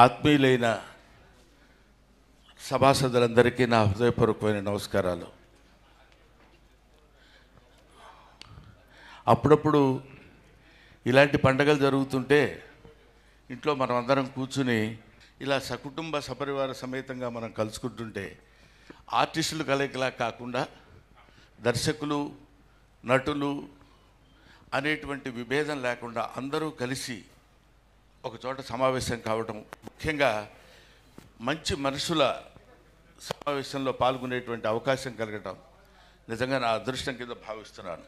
ఆత్మీయులైన సభాసదులందరికీ నా హృదయపూర్వకమైన నమస్కారాలు. అప్పుడప్పుడు ఇలాంటి పండగలు జరుగుతుంటే ఇంట్లో మనం అందరం కూర్చుని ఇలా సకుటుంబ సపరివార సమేతంగా మనం కలుసుకుంటుంటే ఆర్టిస్టులు కలయికలా కాకుండా దర్శకులు, నటులు అనేటువంటి విభేదం లేకుండా అందరూ కలిసి ఒక చోట సమావేశం కావడం, ముఖ్యంగా మంచి మనుషుల సమావేశంలో పాల్గొనేటువంటి అవకాశం కలగటం నిజంగా నా అదృష్టం కింద భావిస్తున్నాను.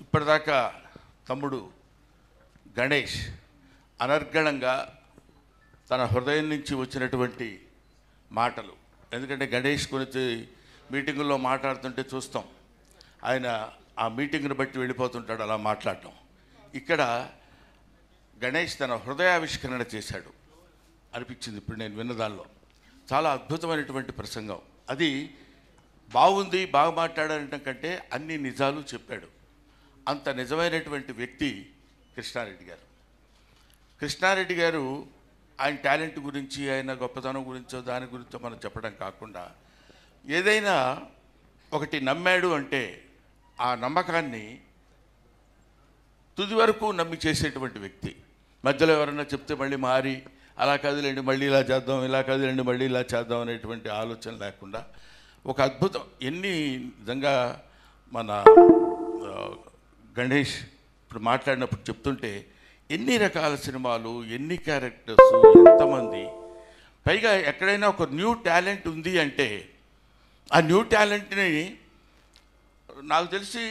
ఇప్పటిదాకా తమ్ముడు గణేష్ అనర్గళంగా తన హృదయం నుంచి వచ్చినటువంటి మాటలు, ఎందుకంటే గణేష్ గురించి మీటింగుల్లో మాట్లాడుతుంటే చూస్తాం, ఆయన ఆ మీటింగ్ని బట్టి వెళ్ళిపోతుంటాడు అలా మాట్లాడటం. ఇక్కడ గణేష్ తన హృదయావిష్కరణ చేశాడు అనిపించింది ఇప్పుడు నేను విన్నదానిలో. చాలా అద్భుతమైనటువంటి ప్రసంగం. అది బాగుంది, బాగా మాట్లాడాలంటే కంటే అన్ని నిజాలు చెప్పాడు. అంత నిజమైనటువంటి వ్యక్తి కృష్ణారెడ్డి గారు. కృష్ణారెడ్డి గారు ఆయన టాలెంట్ గురించి, ఆయన గొప్పతనం గురించో దాని గురించో మనం చెప్పడం కాకుండా, ఏదైనా ఒకటి నమ్మాడు అంటే ఆ నమ్మకాన్ని తుది వరకు నమ్మి చేసేటువంటి వ్యక్తి. మధ్యలో ఎవరన్నా చెప్తే మళ్ళీ మారి అలా కదిలేండి మళ్ళీ ఇలా చేద్దాం, ఇలా కదిలేండి మళ్ళీ ఇలా చేద్దాం అనేటువంటి ఆలోచన లేకుండా ఒక అద్భుతం. ఎన్ని నిజంగా మన గణేష్ ఇప్పుడు మాట్లాడినప్పుడు చెప్తుంటే ఎన్ని రకాల సినిమాలు, ఎన్ని క్యారెక్టర్స్, ఎంతమంది, పైగా ఎక్కడైనా ఒక న్యూ టాలెంట్ ఉంది అంటే ఆ న్యూ టాలెంట్ని నాకు తెలిసి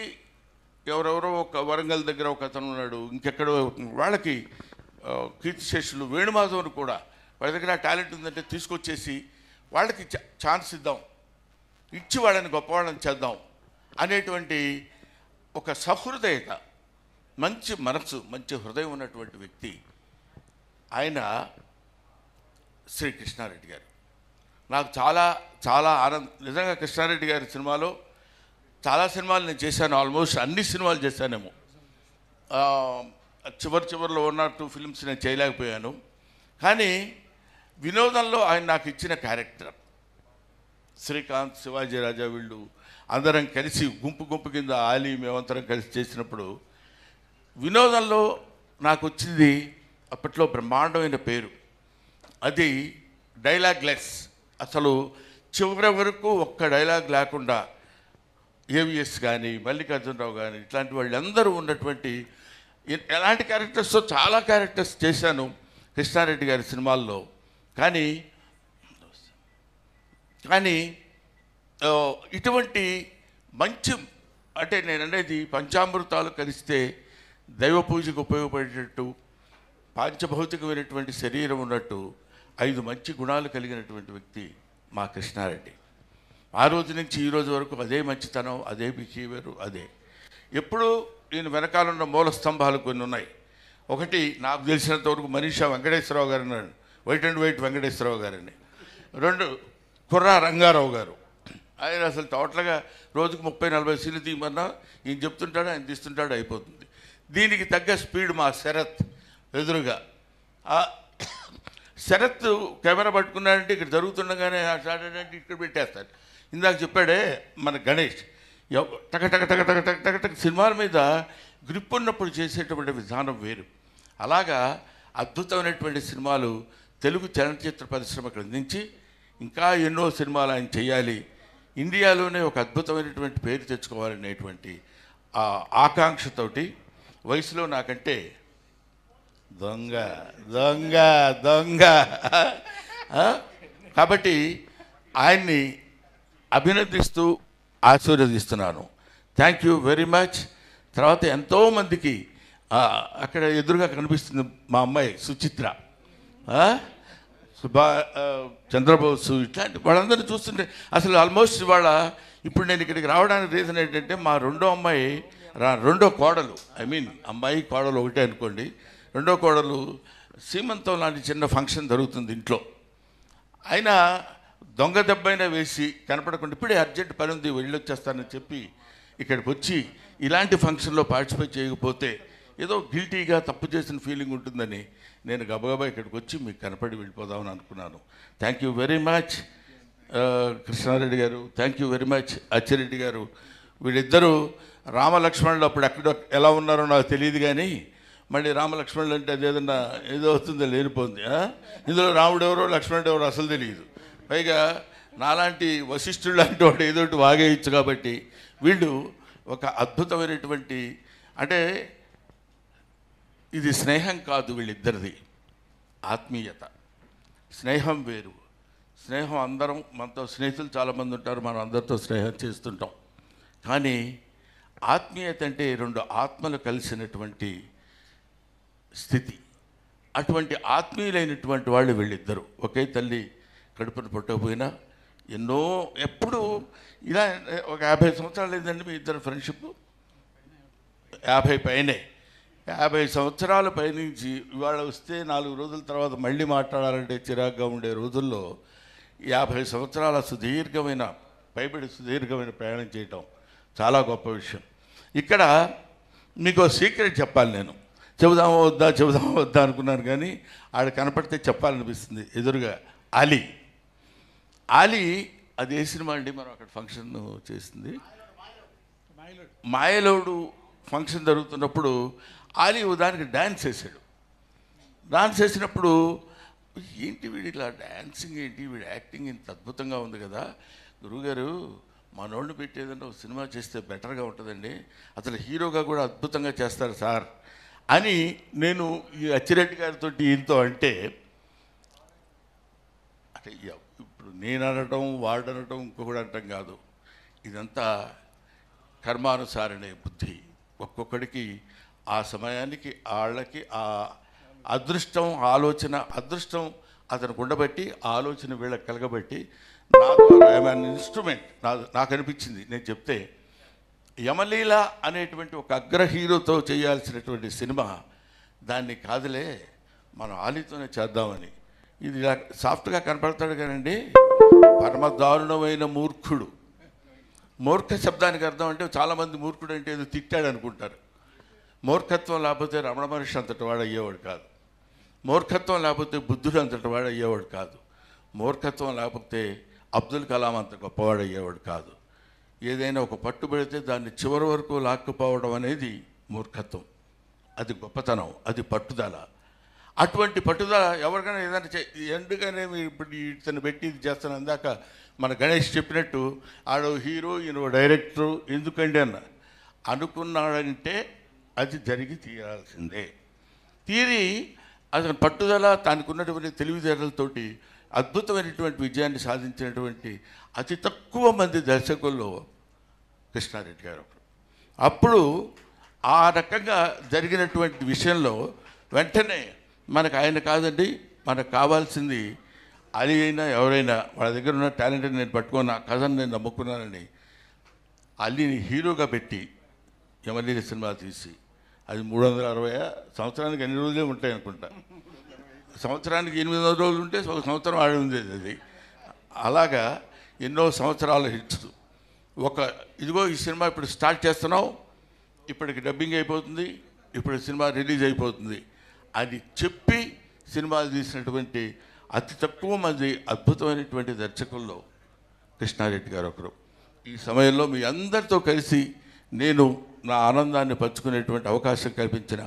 ఎవరెవరో ఒక వరంగల్ దగ్గర ఒక అతను ఉన్నాడు, ఇంకెక్కడో వాళ్ళకి కీర్తిశేషులు వేణుమాధవన్ కూడా వాళ్ళ దగ్గర ఆ టాలెంట్ ఉందంటే తీసుకొచ్చేసి వాళ్ళకి ఛాన్స్ ఇద్దాం, ఇచ్చి వాళ్ళని గొప్పవాళ్ళని చేద్దాం అనేటువంటి ఒక సహృదయత, మంచి మనసు, మంచి హృదయం ఉన్నటువంటి వ్యక్తి ఆయన శ్రీ కృష్ణారెడ్డి గారు. నాకు చాలా చాలా నిజంగా కృష్ణారెడ్డి గారి సినిమాలో చాలా సినిమాలు నేను చేశాను, ఆల్మోస్ట్ అన్ని సినిమాలు చేశానేమో. చివరిలో 1 or 2 ఫిల్మ్స్ నేను చేయలేకపోయాను. కానీ వినోదంలో ఆయన నాకు ఇచ్చిన క్యారెక్టర్, శ్రీకాంత్, శివాజీ రాజా వీళ్ళు అందరం కలిసి గుంపు కింద ఆలి మేమంతరం కలిసి చేసినప్పుడు వినోదంలో నాకు వచ్చింది అప్పట్లో బ్రహ్మాండమైన పేరు. అది డైలాగ్లెస్. అసలు చివరి వరకు ఒక్క డైలాగ్ లేకుండా ఏవిఎస్ కానీ, మల్లికార్జునరావు కానీ ఇట్లాంటి వాళ్ళందరూ ఉన్నటువంటి ఎలాంటి క్యారెక్టర్స్, చాలా క్యారెక్టర్స్ చేశాను కృష్ణారెడ్డి గారి సినిమాల్లో. కానీ ఇటువంటి మంచి, అంటే నేను అనేది పంచామృతాలు కలిస్తే దైవ పూజకు ఉపయోగపడేటట్టు పాంచభౌతికమైనటువంటి శరీరం ఉన్నట్టు 5 మంచి గుణాలు కలిగినటువంటి వ్యక్తి మా కృష్ణారెడ్డి. ఆ రోజు నుంచి ఈ రోజు వరకు అదే మంచితనం, అదే బిహేవియర్, అదే. ఎప్పుడు నేను వెనకాలన్న మూల స్తంభాలు కొన్ని ఉన్నాయి. ఒకటి నాకు తెలిసినంత వరకు మనీషా వెంకటేశ్వరరావు గారు అన్నాడు, వైట్ అండ్ వైట్ వెంకటేశ్వరరావు గారని. 2 కుర్రా రంగారావు గారు. ఆయన అసలు టోటల్గా రోజుకు 30-40 సీన్లు తీయమన్నా ఈయన చెప్తుంటాడు, ఆయన తీస్తుంటాడు, అయిపోతుంది. దీనికి తగ్గ స్పీడ్ మా శరత్ ఎదురుగా. శరత్ కెమెరా పట్టుకున్నాడంటే ఇక్కడ జరుగుతుండగానే అంటే ఇక్కడ పెట్టేస్తాడు. ఇందాక చెప్పాడే మన గణేష్, టక టక టక టక టక టక టక సినిమాల మీద గ్రిప్ ఉన్నప్పుడు చేసేటువంటి విధానం వేరు. అలాగా అద్భుతమైనటువంటి సినిమాలు తెలుగు చలనచిత్ర పరిశ్రమకు అందించి ఇంకా ఎన్నో సినిమాలు ఆయన చేయాలి, ఇండియాలోనే ఒక అద్భుతమైనటువంటి పేరు తెచ్చుకోవాలనేటువంటి ఆ ఆకాంక్షతోటి, వయసులో నాకంటే దొంగ దొంగ దొంగ కాబట్టి ఆయన్ని అభినందిస్తూ ఆశీర్వదిస్తున్నాను. Thank you very much. తర్వాత ఎంతోమందికి అక్కడ ఎదురుగా కనిపిస్తుంది మా అమ్మాయి సుచిత్ర, చంద్రబోసు, ఇట్లాంటి వాళ్ళందరినీ చూస్తుంటే అసలు ఆల్మోస్ట్ ఇవాళ ఇప్పుడు నేను ఇక్కడికి రావడానికి రీజన్ ఏంటంటే మా రెండో కోడలు, అమ్మాయి కోడలు ఒకటే అనుకోండి, రెండో కోడలు సీమంతం లాంటి చిన్న ఫంక్షన్ జరుగుతుంది ఇంట్లో. అయినా దొంగ దెబ్బైనా వేసి కనపడకుండా ఇప్పుడే అర్జెంట్ పని ఉంది వెళ్ళొచ్చేస్తానని చెప్పి ఇక్కడికి వచ్చి ఇలాంటి ఫంక్షన్లో పార్టిసిపేట్ చేయకపోతే ఏదో గిల్టీగా తప్పు చేసిన ఫీలింగ్ ఉంటుందని నేను గబగబా ఇక్కడికి వచ్చి మీకు కనపడి వెళ్ళిపోదామని అనుకున్నాను. Thank you very much Krishna Reddy గారు, thank you very much Achi Reddy గారు. వీళ్ళిద్దరూ రామలక్ష్మణులు అప్పుడు ఎక్కడ ఎలా ఉన్నారో నాకు తెలియదు, కానీ మళ్ళీ రామలక్ష్మణులు అంటే అదేదన్నా ఏదో అవుతుందో లేనిపోతుంది. ఇందులో రాముడు ఎవరో లక్ష్మణుడు ఎవరో అసలు తెలియదు. పైగా నాలాంటి వశిష్ఠుడు లాంటి వాడు ఏదో ఒకటి వాగేయచ్చు. కాబట్టి వీళ్ళు ఒక అద్భుతమైనటువంటి, అంటే ఇది స్నేహం కాదు, వీళ్ళిద్దరిది ఆత్మీయత. స్నేహం వేరు. స్నేహం అందరం, మనతో స్నేహితులు చాలామంది ఉంటారు, మనం అందరితో స్నేహం చేస్తుంటాం. కానీ ఆత్మీయత అంటే రెండు ఆత్మలు కలిసినటువంటి స్థితి. అటువంటి ఆత్మీయులైనటువంటి వాళ్ళు వీళ్ళిద్దరు. ఒకే తల్లి కడుపును పుట్టకపోయినా ఎప్పుడు ఇలా ఒక 50 సంవత్సరాలు లేదండి మీ ఇద్దరు ఫ్రెండ్షిప్? 50 పైనే. 50 సంవత్సరాల పైనుంచి ఇవాళ వస్తే 4 రోజుల తర్వాత మళ్ళీ మాట్లాడాలంటే చిరాగ్గా ఉండే రోజుల్లో 50 సంవత్సరాల సుదీర్ఘమైన ప్రయాణం చేయటం చాలా గొప్ప విషయం. ఇక్కడ మీకు సీక్రెట్ చెప్పాలి. నేను చెబుదామా వద్దా అనుకున్నాను, కానీ ఆడ కనపడితే చెప్పాలనిపిస్తుంది. ఎదురుగా ఆలీ అది ఏ సినిమా అండి? మనం అక్కడ ఫంక్షన్ చేసింది మాయలోడు ఫంక్షన్ జరుగుతున్నప్పుడు ఆలీ దానికి డ్యాన్స్ వేసాడు. డాన్స్ వేసినప్పుడు ఏంటి వీడు ఇలా డ్యాన్సింగ్ ఏంటి, వీడు యాక్టింగ్ ఇంత అద్భుతంగా ఉంది కదా గురువుగారు, మనోడిని పెట్టేదన్నా ఒక సినిమా చేస్తే బెటర్గా ఉంటుందండి, అసలు హీరోగా కూడా అద్భుతంగా చేస్తారు సార్ అని నేను ఈ అచ్చిరెడ్డి గారితో ఈయనతో అంటే ఇప్పుడు నేను అనటం వాడు అనటం ఇంకొకటి అనటం కాదు, ఇదంతా కర్మానుసారణ బుద్ధి. ఒక్కొక్కడికి ఆ సమయానికి వాళ్ళకి ఆ అదృష్టం అతనికి ఉండబట్టి ఆలోచన వీళ్ళకి కలగబట్టి నా ద్వారా ఐఎమ్ ఇన్స్ట్రుమెంట్ నాకు అనిపించింది. నేను చెప్తే యమలీల అనేటువంటి ఒక అగ్ర హీరోతో చేయాల్సినటువంటి సినిమా దాన్ని కాదులే మనం ఆలీతోనే చేద్దామని. ఇది ఇలా సాఫ్ట్గా కనపడతాడు కానండి, పరమ దారుణమైన మూర్ఖుడు. మూర్ఖ శబ్దానికి అర్థం అంటే చాలామంది మూర్ఖుడు అంటే ఏదో తిట్టాడు అనుకుంటారు. మూర్ఖత్వం లేకపోతే రమణ మహర్షి అంతటి వాడు అయ్యేవాడు కాదు. మూర్ఖత్వం లేకపోతే బుద్ధుడు అంతటి వాడు అయ్యేవాడు కాదు. మూర్ఖత్వం లేకపోతే అబ్దుల్ కలాం అంత గొప్పవాడు అయ్యేవాడు కాదు. ఏదైనా ఒక పట్టుబడితే దాన్ని చివరి వరకు లాక్కుపోవడం అనేది మూర్ఖత్వం, అది గొప్పతనం, అది పట్టుదల. అటువంటి పట్టుదల ఎవరికైనా ఏదైనా ఎందుకనే ఇప్పుడు ఇతను పెట్టి ఇది చేస్తాను అందాక మన గణేష్ చెప్పినట్టు ఆడో హీరో ఈయన డైరెక్టరు ఎందుకండి అనుకున్నాడంటే అది జరిగి తీరాల్సిందే. తీరి అతని పట్టుదల తనకు ఉన్నటువంటి తెలివితేటలతోటి అద్భుతమైనటువంటి విజయాన్ని సాధించినటువంటి అతి తక్కువ మంది దర్శకుల్లో కృష్ణారెడ్డి గారు. అప్పుడు ఆ రకంగా జరిగినటువంటి విషయంలో వెంటనే మనకు ఆయన కాదండి, మనకు కావాల్సింది అలీ అయినా ఎవరైనా వాళ్ళ దగ్గర ఉన్న టాలెంట్ని నేను పట్టుకొని నా కథను నేను నమ్ముకున్నానని అలీని హీరోగా పెట్టి యమలీల సినిమా తీసి అది 360 సంవత్సరానికి ఎన్ని రోజులే ఉంటాయి అనుకుంటా. సంవత్సరానికి 800 రోజులు ఉంటే ఒక సంవత్సరం ఆడి ఉండేది అది. అలాగా ఎన్నో సంవత్సరాల హిట్స్. ఇదిగో ఈ సినిమా ఇప్పుడు స్టార్ట్ చేస్తున్నాం, ఇప్పటికి డబ్బింగ్ అయిపోతుంది, ఇప్పుడు సినిమా రిలీజ్ అయిపోతుంది అని చెప్పి సినిమాలు తీసినటువంటి అతి తక్కువ మంది అద్భుతమైనటువంటి దర్శకుల్లో కృష్ణారెడ్డి గారు ఒకరు. ఈ సమయంలో మీ అందరితో కలిసి నేను నా ఆనందాన్ని పంచుకునేటువంటి అవకాశం కల్పించిన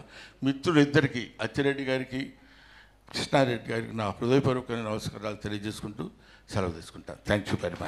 మిత్రులిద్దరికీ, అచ్చిరెడ్డి గారికి, కృష్ణారెడ్డి గారికి నా హృదయపూర్వకమైన నమస్కారాలు తెలియజేసుకుంటూ సెలవు తీసుకుంటాను. Thank you very much.